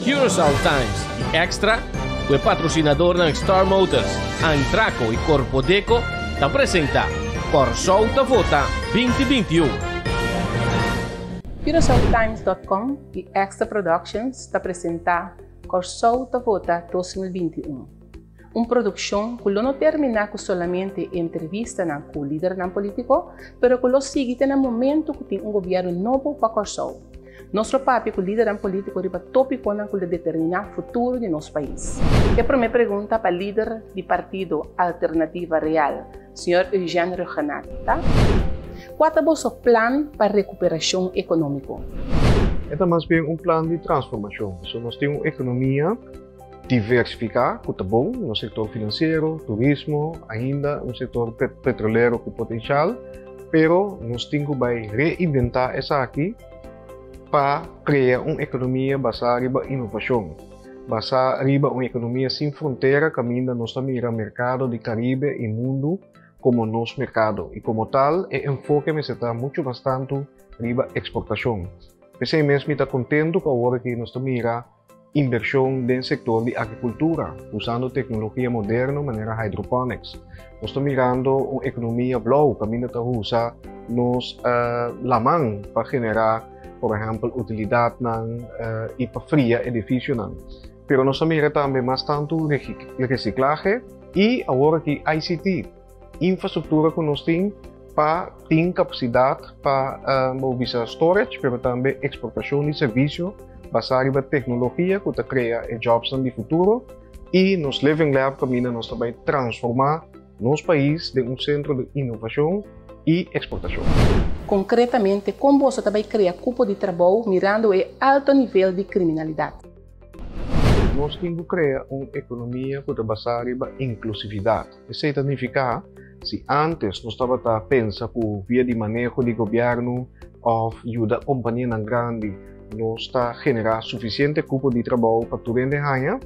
Curaçao Times e Extra, o patrocinador ng Star Motors, ang Traco e Corpo Deco, te apresenta Curaçao da Vota 2021. CuraçaoTimes.com e Extra Productions te apresenta Curaçao da Vota 2021. Uma produção que não termina com somente entrevista com o líder político, mas que sigue no momento que tem governo novo para Curaçao. Nosso papel como líder político é tópico que determina o futuro de nosso país. E a primeira pergunta para o líder do Partido Alternativa Real, Sr. Eugênio Rejanat. Qual é o seu plano para a recuperação econômica? É mais bem plano de transformação. Nós temos uma economia diversificar, que é bom, no setor financeiro, turismo, ainda no setor petroleiro com potencial, pero nós temos que reinventar essa aqui para criar uma economia baseada em inovação, baseada em uma economia sem fronteira, que ainda nós estamos no mercado do Caribe e mundo como nosso mercado, e como tal, o enfoque está muito bastante em exportação. Pensei mesmo que está contente com a hora que nós estamos inversão no setor de agricultura, usando tecnologia moderna, de maneira hydroponics. Nós estamos mirando uma economia blue, que ainda usa nos lamang para generar, por exemplo, utilidade e para fria edifício. Pero nós miramos também bastante reciclagem e agora que ICT, infraestrutura que nós temos para ter capacidade para mobilizar storage, mas também exportação de serviços baseado em tecnologia que cria jobs no futuro e nos Living Lab caminha nós também transformar nosso país em centro de inovação e exportação. Concretamente, como você também cria grupo de trabalho mirando o alto nível de criminalidade? Nós temos que criar uma economia que é baseada em inclusividade. Isso significa se antes nós estávamos a pensar por via de manejo de governo ou ajuda a companhia grande nós está generar suficiente grupo de trabalho para tudo em ganhar,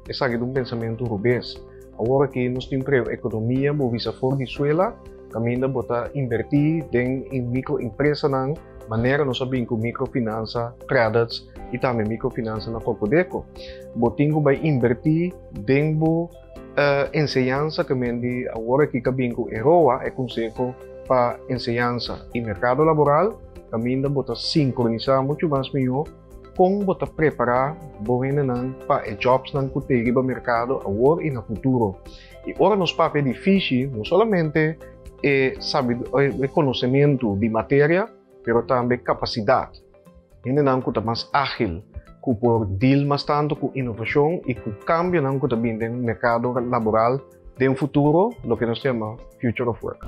esse é um pensamento rubês. Agora que nós temos a economia, movida fora de Venezuela, caminha para invertir em microempresas, na maneira nós sabemos com microfinança, credits e também microfinança na Corpo Deco. Botinho vai invertir dentro ensinança, que agora que cabinho com EROA é conselho para ensinança e mercado laboral, caminho para sincronizar muito mais melhor com para preparar para jobs que tem no mercado agora e no futuro. E agora nos papel difícil não somente é conhecimento de matéria, mas também capacidade. Ainda não que mais ágil, que por deal mais tanto com inovação e com cambio não que também no mercado laboral de futuro, o que nós chamamos Future of Work.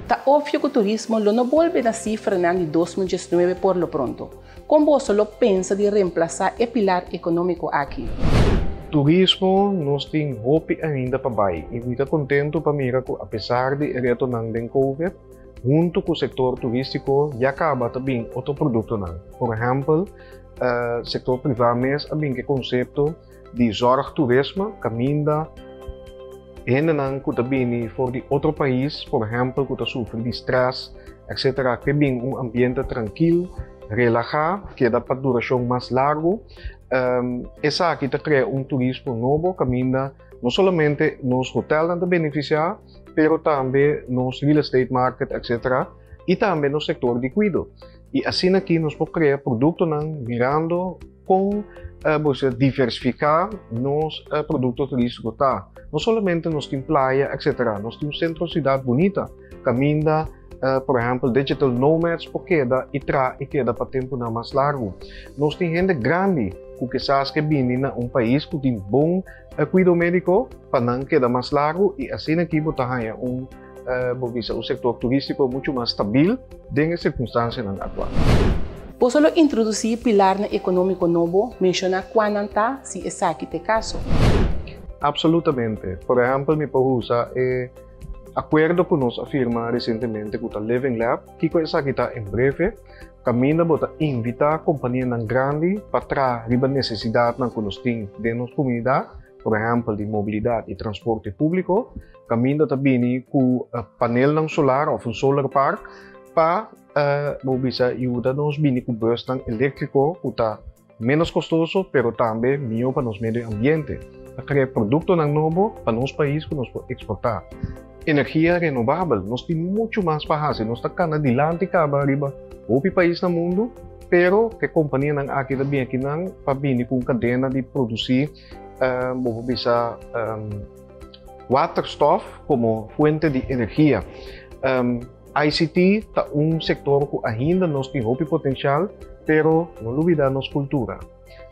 Está óbvio que o turismo não volve na cifra de 2019 por lo pronto. Como você pensa de reemplazar o pilar econômico aqui? Turismo, nós temos hope ainda para baixo. E muito contente para mirar que, apesar de retornar da Covid, junto com o setor turístico, já acaba também outro produto. Por exemplo, o setor privado mesmo tem o conceito de zorgturismo, caminha ainda não que também for de outro país, por exemplo, que sofre de stress, etc., que tem ambiente tranquilo, relaxado, que dá para duração mais largo. Essa aqui cria turismo novo, caminha não somente nos hotéis a beneficiar, mas também nos real estate market, etc., e também no setor de cuidado. E assim aqui nós podemos criar produtos mirando com diversificar nos produtos turísticos. Não somente nos temos praia, etc. Nós temos centro-cidade bonita, caminha, por exemplo, digital nomads, porque queda para tempo mais largo. Nós temos gente grande, que sabe que vem em país que tem bom cuidado médico, para não queda mais largo, e assim aqui vamos o setor turístico muito mais estável dentro das circunstâncias atuais. Você introduzir pilar econômico novo, menciona quando está, se essa aqui é caso? Absolutamente. Por exemplo, me pode usar acordo que nós afirma recentemente com o Living Lab, que essa aqui está em breve, caminha para invitar companhias grandes para trazer a necessidade que nós temos dentro da nossa comunidade, por exemplo, de mobilidade e transporte público, caminha também com painel solar ou solar park para mobilizar ajuda nos com bus elétrico que está menos costoso, pero também melhor para nosso meio ambiente. Para criar produto novo para nosso país que nós podemos exportar. Energia renovável, nós temos muito mais para fazer. Nós estamos adiante para arriba, outro país no mundo, pero que a companhia não aqui também aqui não para vir com cadena de produzir, vamos bisa waterstof como fonte de energia. ICT é setor que ainda nós temos muito potencial, pero não olvidar nossa cultura.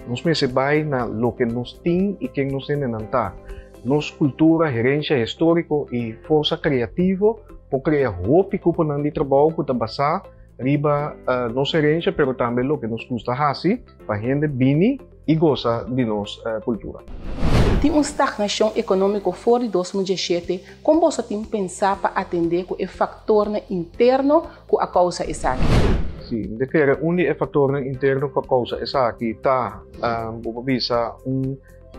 Nós mesmo vai na lo que nós temos e quem nós temos não está. Nossa cultura, gerência histórica e força criativa para criar roupa que de trabalho que está basado riba nossa gerência, pero também lo que nos custa fazer para a gente vir e gostar de nossa cultura. Tem uma estagnação econômica fora de 2017, como você tem que pensar para atender com o fator interno que a causa essa aqui? Sim, de que o fator interno que a causa essa aqui está, vamos bisa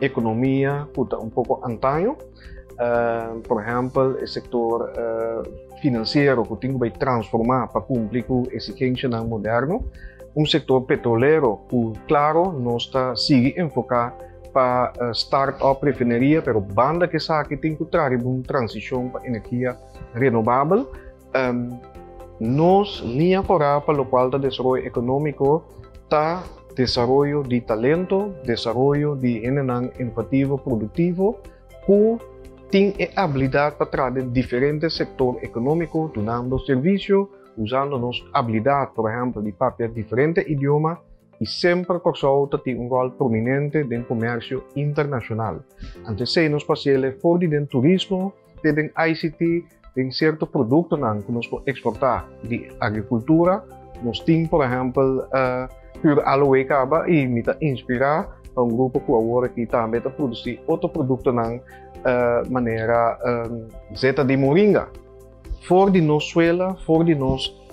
economia que está pouco antanho, por exemplo, o setor financeiro que tem que transformar para cumprir com a exigência moderno, setor petroleiro que, claro, nós está sigue enfocar para start-up refineria, pero banda que essa aqui tem que trazer uma transição para energia renovável. Nós linha coral para o qual o desenvolvimento econômico está desarrollo de talento, desarrollo de engenharia inovativa produtivo, que tem a habilidade para trazer diferentes setores econômicos, dando serviço, usando nossa habilidade, por exemplo, de papel diferentes idiomas, e sempre por isso tem rol prominente no comércio internacional. Antes de nós passamos fora do turismo, tem ICT, tem certos produtos que nós podemos exportar de agricultura. Nós temos, por exemplo, Pure Aloe Caba e me inspirar para grupo que agora que também está produzir outro produto de maneira zeta de moringa. Fora de nossa suela, fora de nosso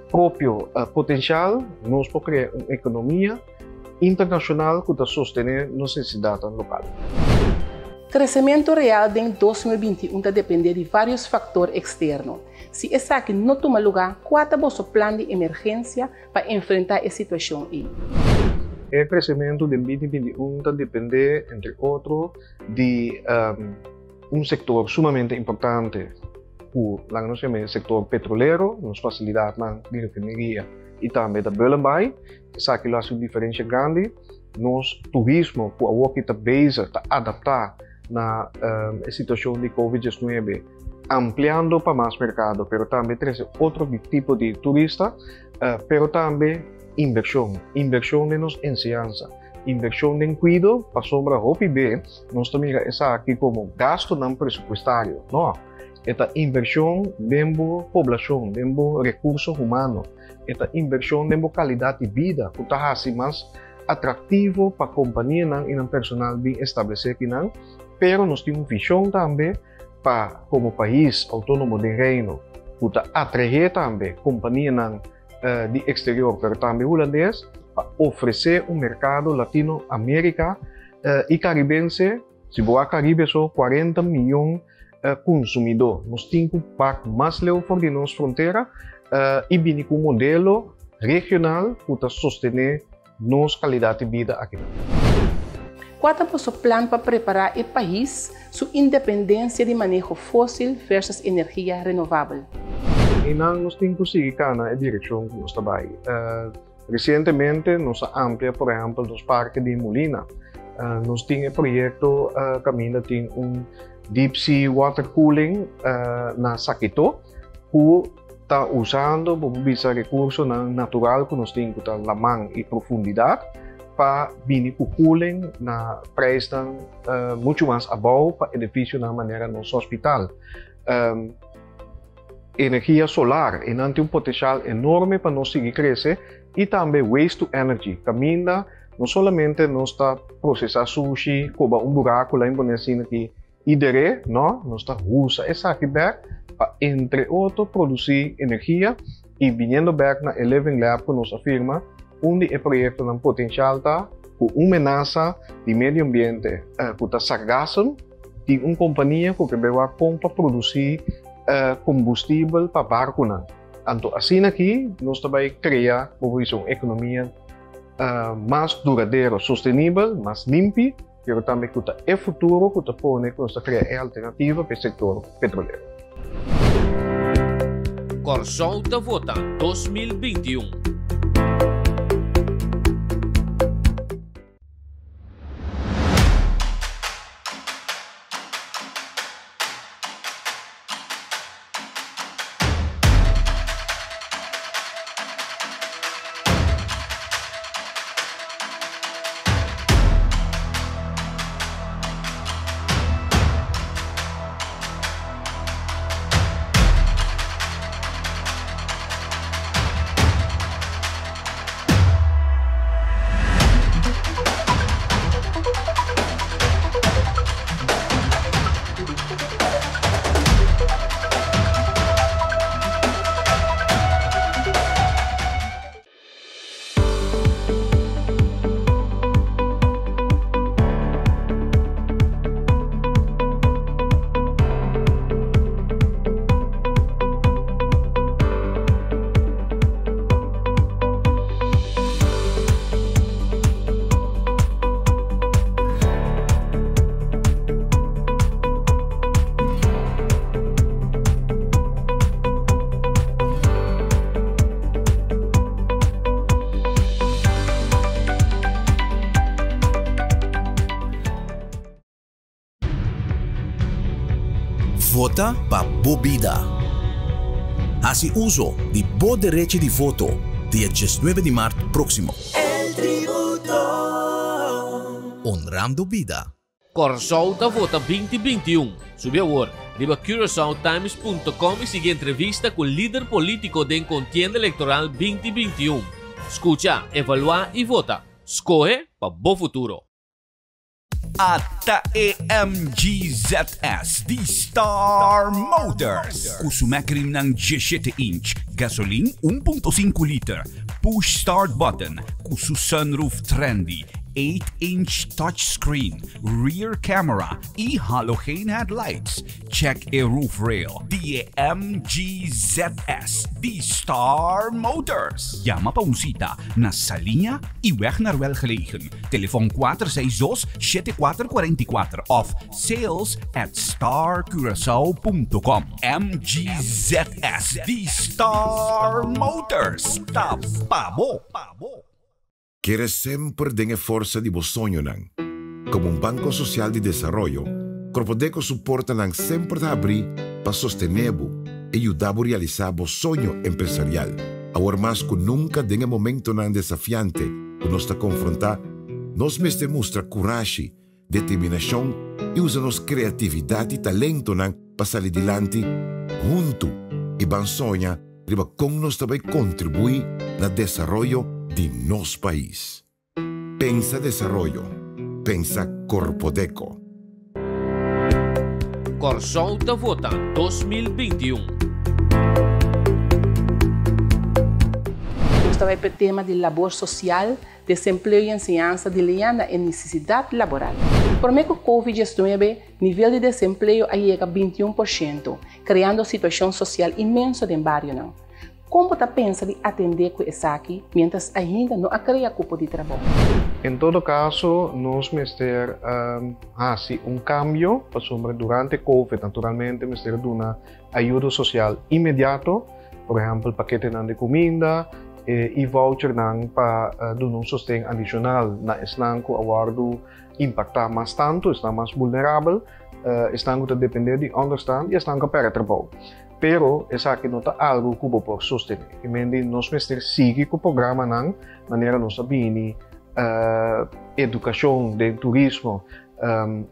próprio potencial, nós podemos criar uma economia internacional que está sostener necessidades locais. O crescimento real em 2021 está depender de vários fatores externos. Se essa aqui não toma lugar, qual é o seu plano de emergência para enfrentar a situação aí? O crescimento de 2021 está depender, entre outros, de setor sumamente importante, o setor petroleiro, nas facilidades de refineria e também da Belembay. Essa aqui é uma diferença grande. Nosso turismo, que está base, está adaptar na situação de Covid-19, ampliando para mais mercado, pero também traz outro tipo de turista, pero também inversão em nossa enseñanza, inversão em cuidado, para sombra OPB, nós também essa aqui como gasto não presupuestário, não? Esta inversão dentro população, dentro recursos humanos, esta inversão dentro qualidade de vida, que está assim mais atrativo para a companhia e o personal bem estabelecido aqui, pero nós temos visão também para como país autônomo de reino, que está atrair também companhia de exterior, pero também holandês, para oferecer mercado latino-américa e caribense, se boa Caribe só 40 milhões consumidor. Nós temos que pagar mais leu fora de nossa fronteira e vir com um modelo regional que está sostener nossa qualidade de vida aqui. Qual é o seu plano para preparar o país sua independência de manejo fóssil versus energia renovável? E nós temos que seguir na direção que nós trabalhamos. Recentemente, nós ampliamos, por exemplo, os parques de Molina. Nós temos um projeto que tem Deep Sea Water Cooling na Sakito, que está usando recursos natural que nós temos, que lamang e profundidade, para vir com cooling na preço muito mais abaixo para edifício na maneira nosso hospital. Energia solar e não tem potencial enorme para nós seguir crescer e também waste to energy. Caminha não somente nós está processar sushi, como buraco lá em Bonesina que idere, não, nós está usa essa aqui para entre outros produzir energia e vindo back na Eleven Lab que nós afirma onde o projeto tem potencial tá com uma ameaça de meio ambiente, que está Sargassum, tem uma companhia que vai comprar produzir combustível para barco. Então, assim aqui, nós também criar uma economia mais duradouro, sustentável, mais limpo, pero também que é futuro que está pone que está criar alternativa para o setor petroleiro. Consulta Vota 2021. Vota pa Bobida. Hasi uso di Bo Derecho de Voto dia 19 de março próximo. El tributo. Honrando vida. Consulta Vota 2021. Subiu agora. Riba CuraçaoTimes.com e siga entrevista com o líder político da contienda eleitoral 2021. Escucha, evaluar e vota. Escolhe para bom futuro. At AMG-ZS, the Star Motors. Kusumakrim ng 17-inch, gasoline 1.5 liter, push start button, kusu sunroof trendy, 8-inch touchscreen, rear camera, e-halogen headlights. Check a roof rail. The AMG-ZS, the Star Motors. Llama pa unsita na sa linya iweg na ruel gelegen. Telefoon 462-7444 of sales@starcuracao.com. AMG-ZS, the Star Motors. Tapabo. ¿Quieres sempre tener força de vos sonho nang? Como um banco social de desarrollo, Corpodeco suporta nang sempre a abrir para sostenerbo e ajudar a realizar vos sonho empresarial. Agora mais que nunca tenha momento nang desafiante que nos está confrontar, nós mesmo mostra coragem, determinação e usamos criatividade e talento nang para sair adiante junto e ban sonha riba como nós também contribuir no desenvolvimento de nosso país. Pensa desarrollo, pensa Corpodeco. Consulta Vota 2021. Também para o tema de labor social, desemprego e ensinança de liana e necessidade laboral. Por meio do Covid-19, o nível de desemprego chega a 21%, criando situação social imensa no barrio. Como você pensa de atender com isso aqui, mientras ainda não cria cupo de trabalho? Em todo caso, nós vamos ter cambio durante Covid, naturalmente, vamos ter uma ajuda social imediata, por exemplo, paquete de comida e voucher para dar um sustento adicional na estão que aguardo impactar mais tanto, está mais vulnerável, estão que depender de understand e estão que perder trabalho. Pero essa aqui não está algo que pode sustentar. E nós vamos ter seguir com o programa de maneira nós sabemos educação, de turismo,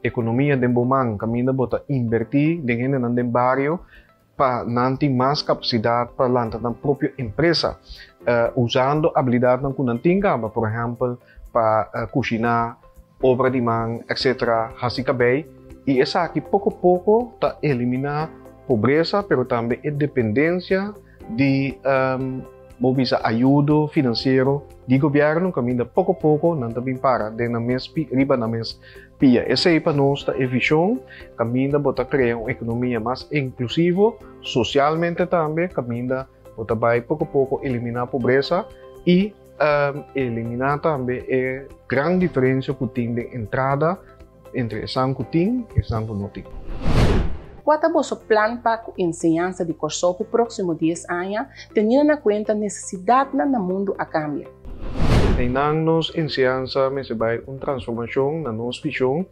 economia de bomang, caminho para invertir dinheiro no barrio para ter mais capacidade para lançar na própria empresa, usando habilidade que não tem, por exemplo, para cozinhar, obra de mão, etc. Assim que e essa aqui pouco a pouco está eliminar pobreza, pero também a dependência de ajuda financeira do governo, caminho pouco a pouco, não também para, na riba na mes pia. Essa é para nós a visão, caminho para criar uma economia mais inclusiva, socialmente também, caminho para pouco a pouco eliminar a pobreza e eliminar também a grande diferença que tem de entrada entre San Cutin e San Cunotin. Qual é o vosso plano para a ensinança de curso para os próximos 10 anos, tendo em conta a necessidade no mundo a cambiar? Em nossa ensinança, se vai uma transformação na nossa visão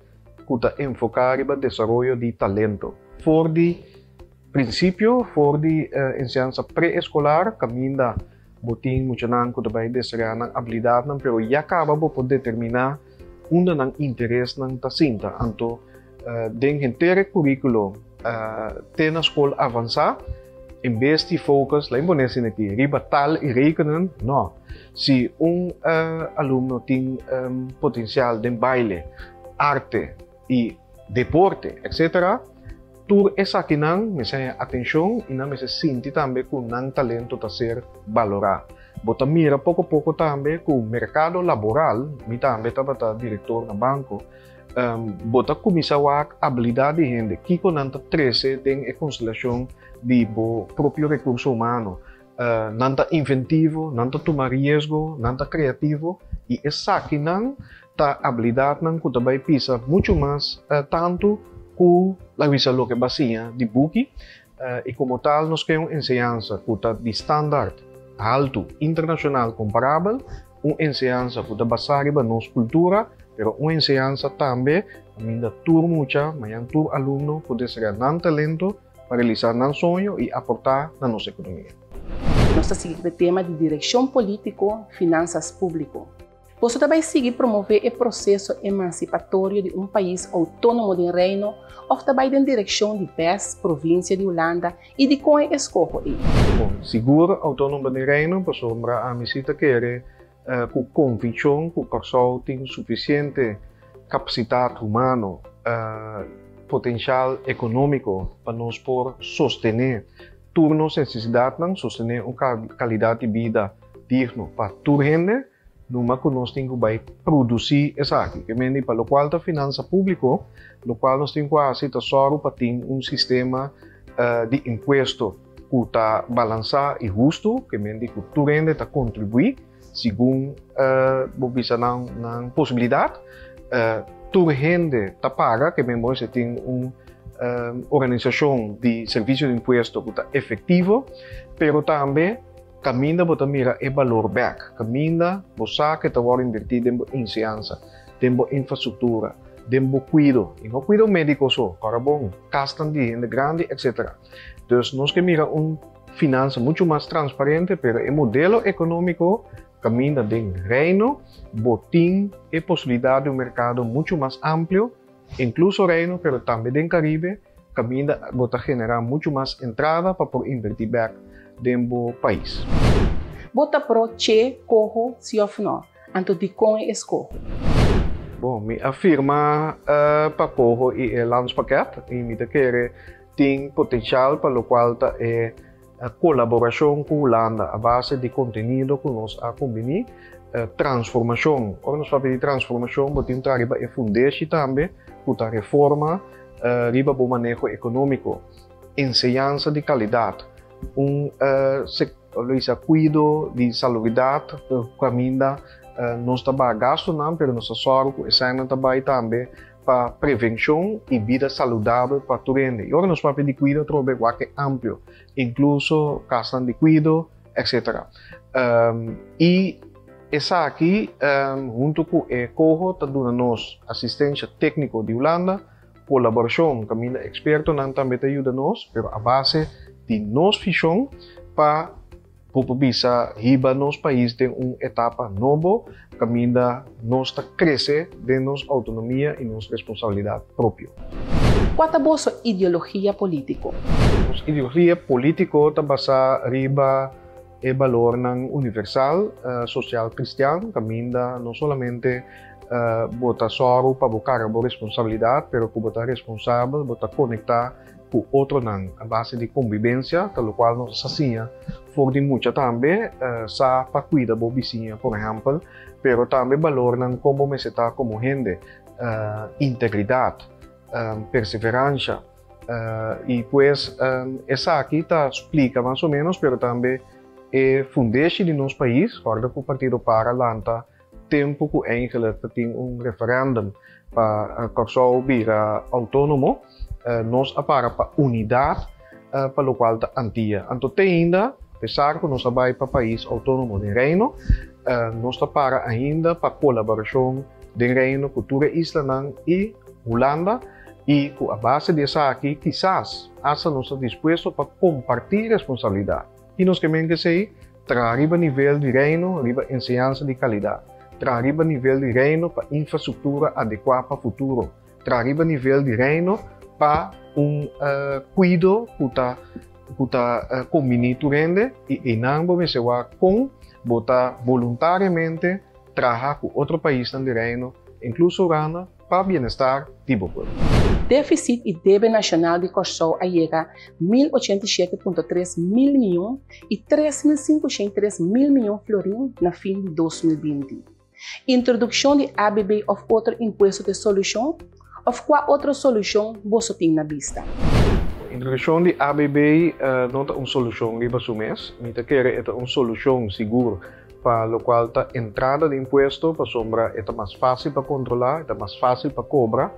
que está enfocada no desenvolvimento de talento. For de princípio, for de ensinança pré-escolar, caminha botin muito não que vai desenvolver a habilidade, mas já acaba por determinar onde o interesse não está sinta. Então, dentro do inteiro currículo, tem na escola avançar, em vez de focar lá em Indonésia aqui, riba tal e rekenen, não. Se aluno tem potencial de baile, arte e deporte, etc., tudo essa aqui não me chama atenção e não me sente também que o talento está ser valorado. Bota mira pouco a pouco também que o mercado laboral, me também estava diretor no banco, bota começar a habilidade de gente que não está trece em a constelação de próprio recurso humano, não está inventivo, não está tomar risco, não está criativo e essa aqui não está habilidade não que também pisa muito mais tanto que a visa lo que baseia de buque e como tal nós queremos ensinança que está de standard alto internacional comparável, uma ensinança que está baseada na nossa cultura, mas uma ensinança também ainda tur mucha, mas tur aluno pode ser não talento para realizar não sonho e aportar na nossa economia. Nós seguimos o tema de direção política, finanças públicas. Você também seguir promover o processo emancipatório de um país autônomo do reino, ou também na direção de PES, província de Holanda, e de como escolhe. Bom, seguro autônomo do reino, para sombra a visita querer com convicção que o pessoal tem suficiente capacidade humana, potencial econômico para nós por sostener turnos necessidade não sostener uma qualidade de vida digna para toda gente. Numa que nós temos que produzir essa aqui, que mendi para o qual a finança pública, o qual nós temos quase tesouro para ter um sistema de imposto que está balançado e justo, que mendi que tu rende está contribuir, segundo a possibilidade, tu rende está paga, que mendi você tem uma organização de serviço de imposto que está efetivo, pero também caminha para mira o valor back, caminha para que está invertir em ciência, em infraestrutura, em cuidado, e não cuidado médico só, para bom, gastam de gente grande, etc. Então, nós que mira finança muito mais transparente, pero o modelo econômico caminha dentro do reino, botim e possibilidade de um mercado muito mais amplo, incluso o reino, pero também dentro do Caribe, caminha para generar muito mais entrada para poder invertir back dentro do país. Bota pro che corro se of não, anto de com escorro. Bom, me afirma para corro e landspaket e me quer tem potencial para o qual tá a colaboração com a Holanda a base de conteúdo que nós a combinar transformação. Ora nós falamos de transformação, mas tem que a fundação também, que a reforma, riba o manejo econômico, ensinança de qualidade. Cuido de salubridade, caminha, nós também gasto não, mas nós só também também para prevenção e vida saudável para todo mundo. E agora nós falamos de cuido é amplo, incluso questão de cuido, etc. E essa aqui, junto com o Corro, está dando nos assistência técnica de Holanda, colaboração, caminha experto não também ajuda nós, mas a base de nossa visão para população riba nos país tem uma etapa nova, caminha nós crescer de nossa autonomia e nossa responsabilidade própria. Qual é a vossa ideologia política? Nossa ideologia política está baseada riba o valor universal, social cristão, caminha não somente botar só para buscar a responsabilidade, mas que botar responsável, botar conectar com outro não, a base de convivência, pelo qual nós assinha, for de muita também, sa para cuidar da vizinha, por exemplo, pero também valor não como me está como gente, integridade, perseverança, e pues essa aqui tá explica mais ou menos, pero também e fundatie de nosso país, fora que o Partido Para lanta tempo que eigenlijk tem referendum para Corsou vira autônomo, nós para unidade para o qual está antia. Então ainda, apesar que nós vai para país autônomo de Reino, nós está para ainda para colaboração de Reino, cultura Islândia e Holanda, e com a base dessa aqui, quizás, essa nós está disposto para compartilhar responsabilidade. E nós queremos dizer, trazer nível de Reino, arriba ensinança de qualidade. Trazer nível de Reino para infraestrutura adequada para o futuro. Trazer nível de Reino para cuidado para comunidade rende e não vamos com botar voluntariamente trabalhar com outro país de Reino, incluso Ghana, para bem-estar do povo. Déficit e débito nacional de Corsou chega a 1.087,3 mil milhões e 3.503 mil milhões florins na fim de 2020. Introdução de ABB ou outro imposto de solução, ou qual outra solução você tem na vista? A introdução de ABB não é uma solução que você mês, mas é uma solução segura para o qual a entrada de imposto para sombra é mais fácil para controlar, é mais fácil para cobrar.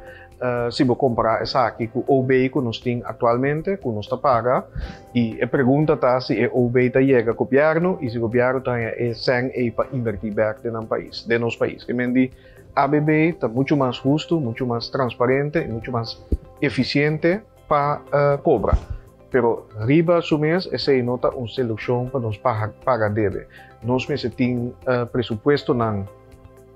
Se você comprar essa aqui com o OBI que nós temos atualmente, que nós paga, e a pergunta está se o OBI está chega ao governo e se o governo tem sem para invertir back no país, de nosso país. Que mendi ABB está muito mais justo, muito mais transparente, muito mais eficiente para cobrar. Pero riba do mês, essa é nota uma solução para nós pagar deve. Nós temos presupuesto na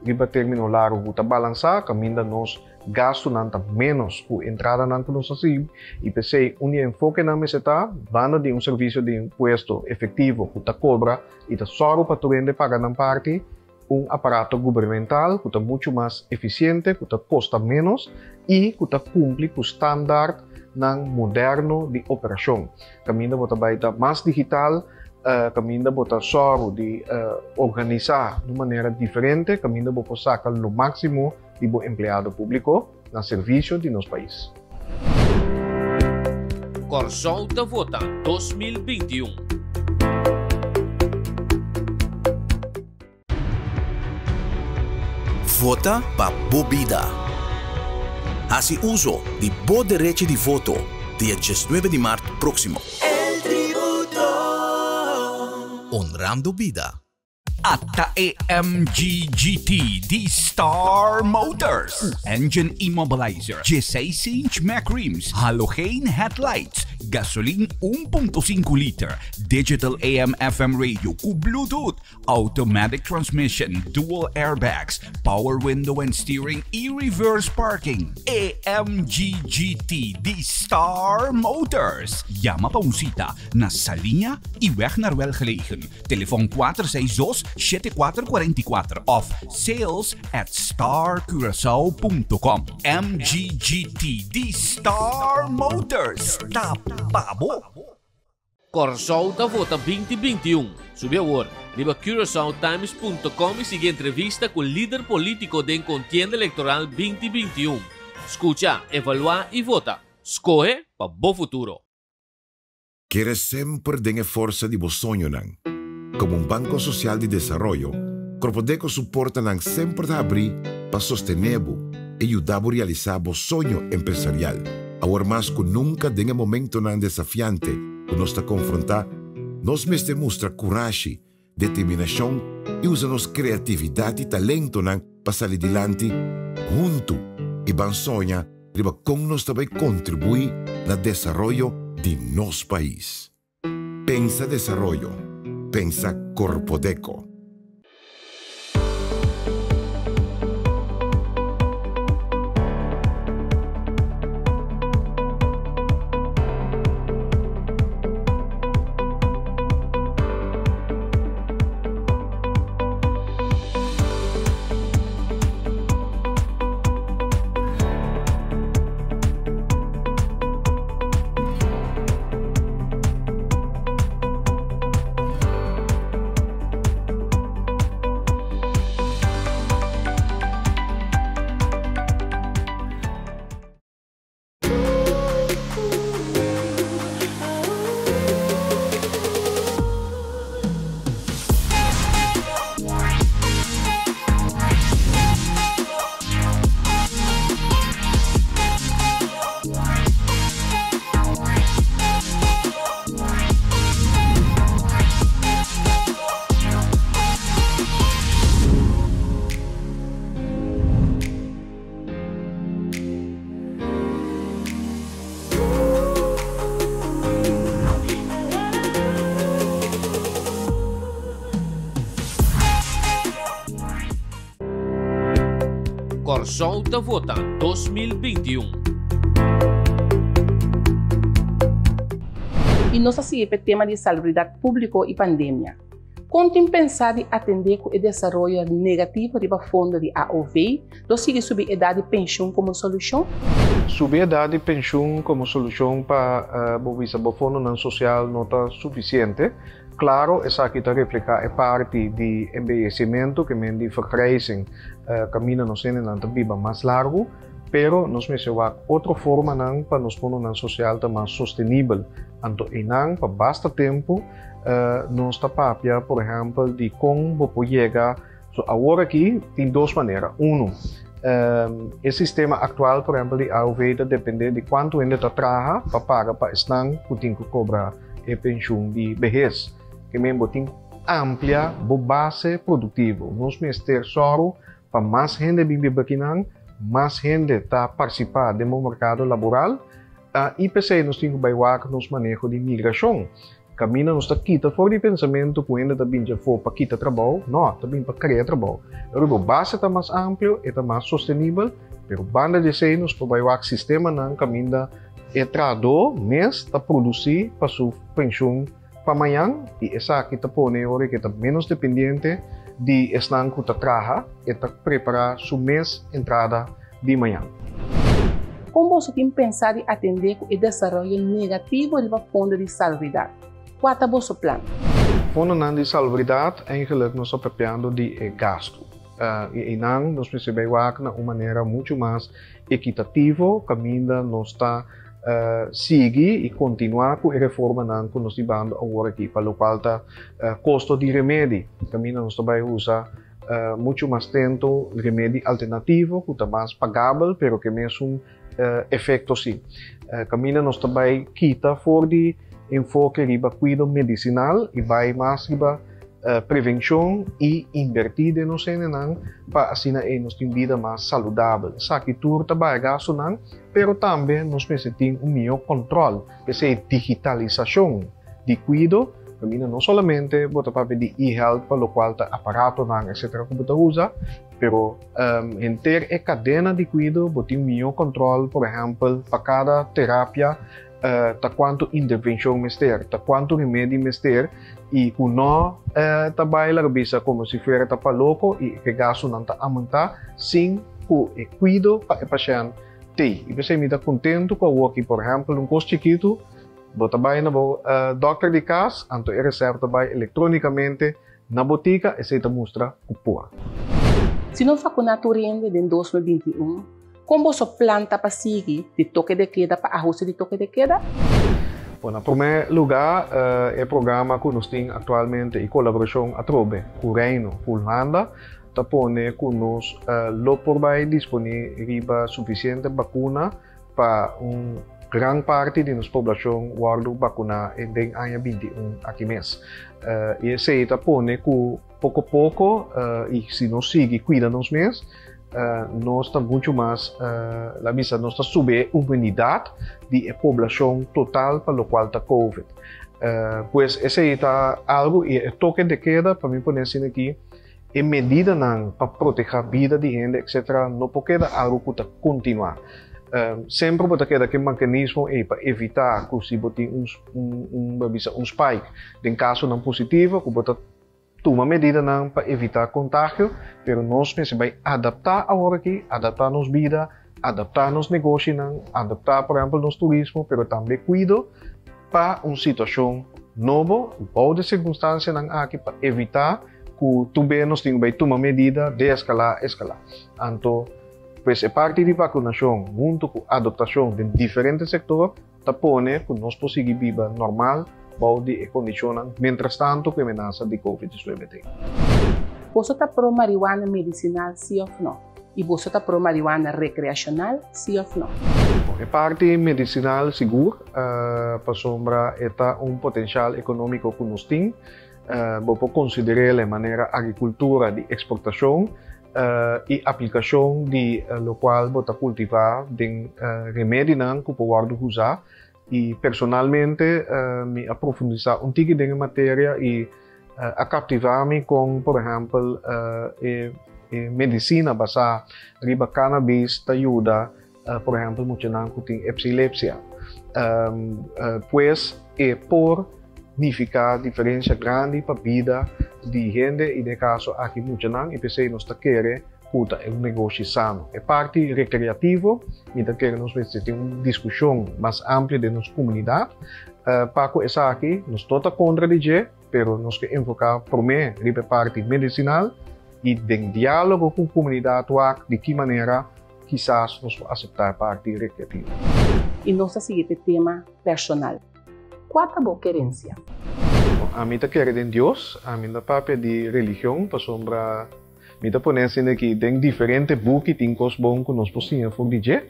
riba termino largo para balançar, caminho nós gasto nanta menos por entrada nanta nos assim e pensei enfoque na meseta banda de serviço de imposto efetivo que ta cobra e ta só para tu vender pagar na parte aparato governamental que ta muito mais eficiente, que ta custa menos e que ta cumpre com standard ng moderno de operação. Caminho bota baita mais digital, caminho bota só de organizar de maneira diferente, caminho bota sacar o máximo tipo empleado público na serviço de nosso país. Corsou da Vota 2021. Vota para Bobida. Hace uso de Bo Derecho de Voto dia 19 de março próximo. El tributo. Honrando vida. At AMG GT D-Star Motors. Engine immobilizer, 16-inch Mac rims, halogen headlights, gasoline 1.5 liter, digital AM/FM radio ku Bluetooth, automatic transmission, dual airbags, power window and steering, e-reverse parking. AMG GT D-Star Motors. Llama pa unsita na sa linya iweg na Ruel gelegen. Telefoon 462-7444 of sales@starcuracao.com. MGGT D-Star Motors. Tapabo. Corsou da Vota 2021. Subiu agora. Liba CuraçaoTimes.com e siga entrevista com o líder político da contienda eleitoral 2021. Escucha, evalua e vota. Escolhe para bom futuro. Quieres sempre ter força de sonho nang. Como banco social de desarrollo, Corpodeco suporta nang sempre a abrir para sostener e ajudar a realizar o sonho empresarial. Agora mais que nunca tenha momento nang desafiante que nos está confrontar, nós mesmos mostra coragem, determinação e usamos criatividade e talento nang para sair adiante junto e ban sonha riba como nós também contribuir no desenvolvimento de nosso país. Pensa desarrollo. Pensa Corpodeco. Corsolta Vota 2021. E nós seguimos o tema de salubridade pública e pandemia. Quando pensar em atender com o desenvolvimento negativo de fundo de AOV, nós seguimos subir a idade de pensão como solução? Subir a idade de pensão como solução para o fundo não social não está suficiente. Claro, essa aqui está refletir a parte de envelhecimento, que meio de vergrijzing caminha no sendo na vida mais largo, pero nós precisamos outra forma para nos fundo social mais sustentável. Então, para basta tempo, nós está por exemplo, de como pode chegar. Agora aqui tem duas maneiras. O sistema atual, por exemplo, de AOV depende de quanto ainda está trabalha para pagar para estar, tem que cobrar a pensão de vejez. Que mesmo tem amplia base produtiva. Nós precisamos só para mais gente viver aqui, mais gente está participar do mercado laboral. E pensei nós temos que nos manejo de migração. Caminha nos quita fora de pensamento que ainda também já for para quitar trabalho, não, também para criar trabalho. A base está mais amplo, está mais sustentável, mas banda de sei nos para o sistema não caminha entrado mês para produzir para sua pensão para amanhã e essa aqui está põe hora que está menos dependente de estar que está trabalha e está preparar sua mês entrada de manhã. Como você tem pensado em atender o desenvolvimento negativo do fundo de salubridade? Qual é o seu plano? O fundo de salubridade eigenlijk nós estamos preparando de gasto. E nós precisamos de uma maneira muito mais equitativa, caminho nós está seguir e continuar com a reforma que nós estamos agora aqui, para o qual está custo de remédio. Caminho nós também usar muito mais tempo remédio alternativo, que está mais pagável, mas que mesmo efeito sim. Caminho nós também quita fora de enfoque de cuidado medicinal e vai mais riba prevenção e invertir de nós para assim nós ter vida mais saudável. Sabe tudo também gasto não, pero também nós precisamos melhor controle, essa digitalização de cuidado. Caminho não somente botar para de e-health para o qual tá aparato não etc que você usa, pero em ter a cadena de cuidado, botar melhor controle, por exemplo, para cada terapia. Ta quanto intervenção mestre, ta quanto remédio mestre e com nó ta bailar bisa como se fosse ta louco e que gasto não ta aumentar sem o cuido para o paciente ter. E você me dá contento com o aqui, por exemplo, um custo chiquito, bota bem na doctor de casa, então a receita vai eletronicamente na botica e se te mostra o pua. Se não vacinar rende em 2021, como você planta para seguir de toque de queda para ajuste de toque de queda? Bom, em primeiro lugar, o programa que nós temos atualmente em colaboração com o Reino, com a Holanda, está pondo que nós vai disponível suficiente vacuna para grande parte da nossa população guarda vacuna em ano 21 aqui mesmo. E isso está pondo que pouco a pouco, e se nós seguimos cuidando nos mesmos, nós estamos muito mais, nós estamos subir a imunidade da população total para o qual está COVID. Pois esse está algo, e toque de queda, para mim, por exemplo, aqui, é medida para proteger a vida de gente, etc. Não pode ser algo que está continuar. Sempre pode ter aquele mecanismo para evitar que se bote spike, em caso não positivo, que pode tomar medida para evitar contágio, mas nós precisamos adaptar agora aqui, adaptar nossa vida, adaptar nosso negócio, adaptar, por exemplo, nosso turismo, mas também cuido para uma situação nova, ou de circunstância aqui para evitar que também nós temos que tomar medida de escalar. Então, pois a parte de vacinação, junto com a adaptação de diferentes setores, está pondo que nós possamos viver normal, de condições, mientras tanto, que ameaça de COVID-19. Você está pro marihuana medicinal, sim ou não? E você está pro marihuana recreacional, sim ou não? A parte medicinal, seguro, para sombra, está potencial econômico que nós temos. Vou considerar a maneira agricultura de exportação e aplicação de lo qual vou cultivar de remédio que pode usar. E personalmente me aprofundizar pouco na matéria e a captivar-me com, por exemplo, medicina basada riba cannabis te ajuda, por exemplo, mucho nang kuting epilepsia. Pues por significa diferença grande para a vida de gente e de caso aqui mucho nang e pensei nos ta querer puta é negócio sano. É parte recreativo, e ta querer nos ter uma discussão mais ampla de nossa comunidade. Paco essa aqui, nós toda contra de pero nós que enfocar por mim riba parte medicinal e de diálogo com a comunidade de que maneira quizás nós vamos aceitar a parte recreativa. E nosso seguinte tema personal. Qual é a boa querência? A mim está querendo em Deus, a mim está papel de religião, para sombra, me está ponendo aqui tem diferentes buques, tem coisas bons que nós podemos fazer.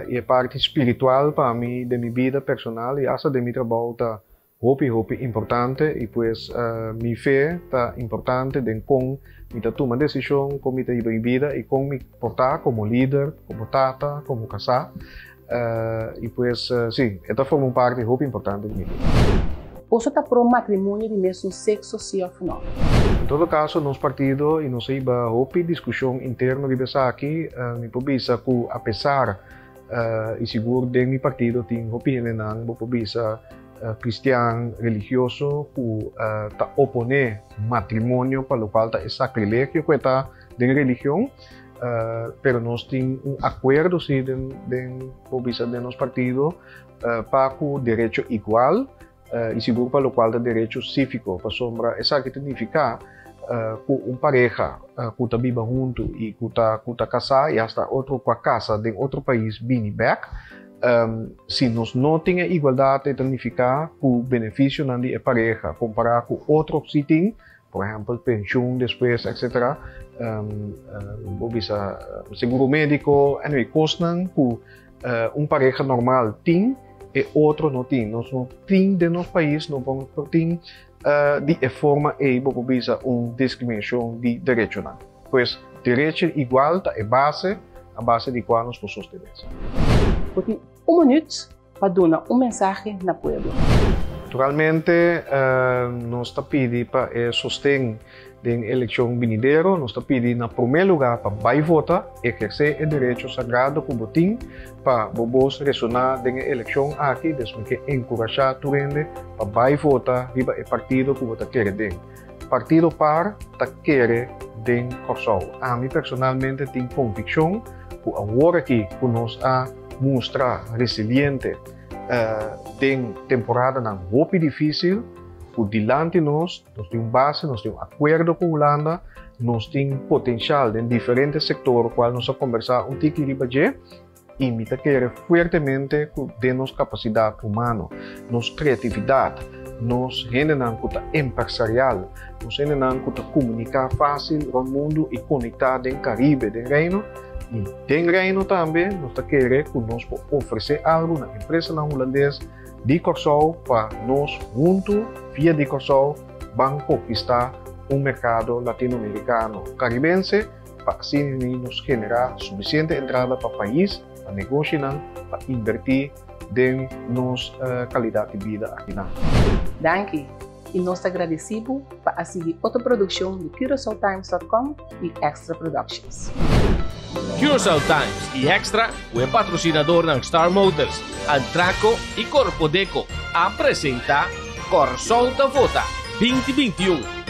E a parte espiritual para mim, de minha vida personal e essa de meu trabalho está muito importante e pues minha fé está importante de como me tomar decisão, como me minha vida e como me portar como líder, como tata, como casar. E pues sim, esta forma parte muito importante de minha vida. Você está para um matrimônio de mesmo sexo, sim ou não? Em todo caso, nosso partido e nós temos discussão interna de pensar aqui, me pubisa que apesar e seguro de meu partido tem opinião não pubisa cristiano religioso que está oponer matrimônio para o qual está sacrilégio que está de religião. Pero nós temos acordo sim de nosso partido para o direito igual e seguro para o qual é direito cívico para sombra essa que significa que pareja que está viva junto e que está casado e hasta outro com a casa de outro país vindo back se nós não temos igualdade significa que o benefício não é pareja comparado com outro sítio por exemplo, pensão, depois, etc. Seguro médico, costas que pareja normal tem e outro não tem. Nós não temos de nosso país, não temos de forma uma discriminação de direito. Pois, direito igual é a base de qual nós podemos ter. Tem minuto para dar mensagem na povo. Naturalmente, nós estamos pedindo para sostener a eleição vindoura, nós estamos pedindo, em primeiro lugar, para vai votar, exercer o direito sagrado que tem, para vos ressonar na eleição aqui, desde que encorajar a gente para vai votar, riba o partido que você quer ter. Partido par, está querer ter Corsol. A mim, personalmente, tenho convicção que agora aqui, que nós a mostrar resiliente, tem temporada muito difícil, por diante nós temos base, nós temos acordo com a Holanda, nós temos potencial em diferentes setores, qual nós vamos conversar pouquinho de budget, e me quer fortemente de nossa capacidade humana, nossa criatividade, nossa renda empresarial, nossa renda comunicar fácil no mundo e conectar com o Caribe, com o Reino. E tem reino também, nós queremos que nós oferecer algo na empresa holandesa de Corsol para nós, juntos, via de Corsol, vamos conquistar mercado latino-americano caribense para assim nos generar suficiente entrada para o país, para negociar, para invertir em nossa qualidade de vida aqui. Danke. E nós agradecemos para seguir outra produção de CuraçaoTimes.com e Extra Productions. Curaçao Times e Extra é patrocinador da Star Motors, Antraco e Corpo Deco. Apresenta Corsol da Vota 2021.